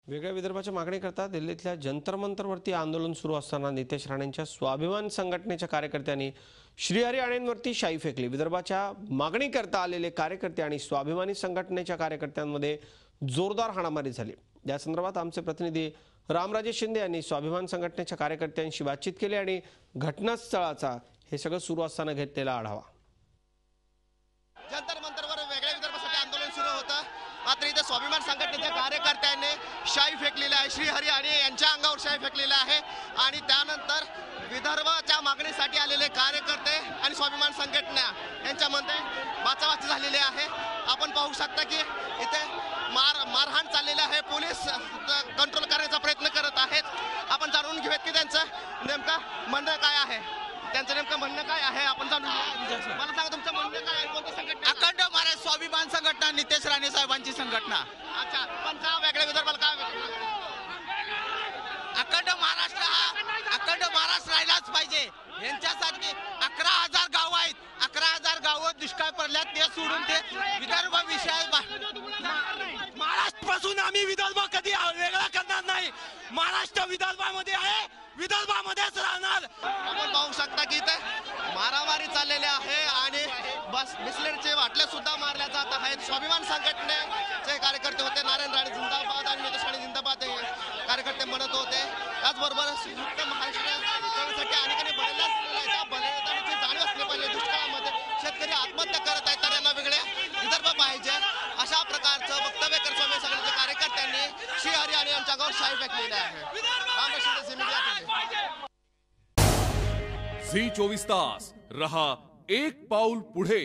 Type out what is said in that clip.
वेगळ्या विदर्भाच्या मागणीकरता दिल्लीतल्या जंतर मंतरवरती आंदोलन सुरू असताना नितेश राणेंच्या स्वाभिमान संघटनेच्या कार्यकर्त्यांनी श्रीहरी आणेंवरती शाई फेकली। विदर्भाच्या मागणीकरता आलेले कार्यकर्ते आणि स्वाभिमानी संघटनेच्या कार्यकर्त्यांमध्ये जोरदार हाणामारी झाली। या संदर्भात आमचे प्रतिनिधी रामराजे शिंदे यांनी स्वाभिमान संघटनेच्या कार्यकर्त्यांशी बातचीत केली आणि घटनास्थळाचा हे सगळं सुरू असताना घेतलेला आढावा। जंतर मंतरवर वेगळ्या विदर्भासाठी आंदोलन सुरू होतं, मात्र इथे स्वाभिमान संघटनेच्या कार्यकर्त्यांनी शाई फेकलेली आहे। श्रीहरी आणि यांच्या अंगावर शाई फेकलेली आहे आणि त्यानंतर विदर्भाच्या मागणीसाठी आलेले कार्यकर्ते आणि स्वाभिमान संघटना यांच्यामध्ये बाचाबाची झालेली आहे। आपण पाहू शकता की इथे मारहाण चाललेली आहे, पोलीस कंट्रोल करण्याचा प्रयत्न करत आहेत। आपण जाणून घेऊयात की त्यांचं नेमकं म्हणणं काय आहे। त्यांचं नेमकं म्हणणं काय आहे आपण जाणून घेऊया। मला सांगा तुमचं म्हणणं काय आहे, कोणती संघटना? अखंड महाराष्ट्र स्वाभिमान संघटना, नितेश राणे साहेबांची संघटना। अच्छा, पण का वेगळ्या विदर्भाला काय अखंड महाराष्ट्र राहिलाच पाहिजे। यांच्यासाठी 11,000 गाव आहेत, 11,000 गाव दुष्काळ पडल्यात, ते सोडून ते विदर्भ विषय महाराष्ट्रापासून आम्ही विदर्भ कधी वेगळा करणार नाही। महाराष्ट्र विदर्भामध्ये आहे, विदर्भामध्येच राहणार। आपण पाहू शकता की इथे मारामारी चाललेली आहे आणि बस बिस्लेटचे बाटल्या सुद्धा मारल्या जात आहेत। स्वाभिमान संघटनेचे कार्यकर्ते होते, नारायण राणे जिंदाबाद आणि नितेश राणे जिंदाबाद हे कार्यकर्ते म्हणत होते। त्याचबरोबर संयुक्त महाराष्ट्रासाठी अनेकांनी बलिदानाची जाणीव असली पाहिजे। दुष्काळामध्ये शेतकरी आत्महत्या करत आहेत, तर यांना वेगळे विदर्भ पाहिजे, अशा प्रकारचं वक्तव्य करत स्वाभिमान संघटनेच्या कार्यकर्त्यांनी श्रीहरी आणि यांच्या अंगावर शाई फेकलेली आहे। झी 24 तास रहा एक पाऊल पुढे।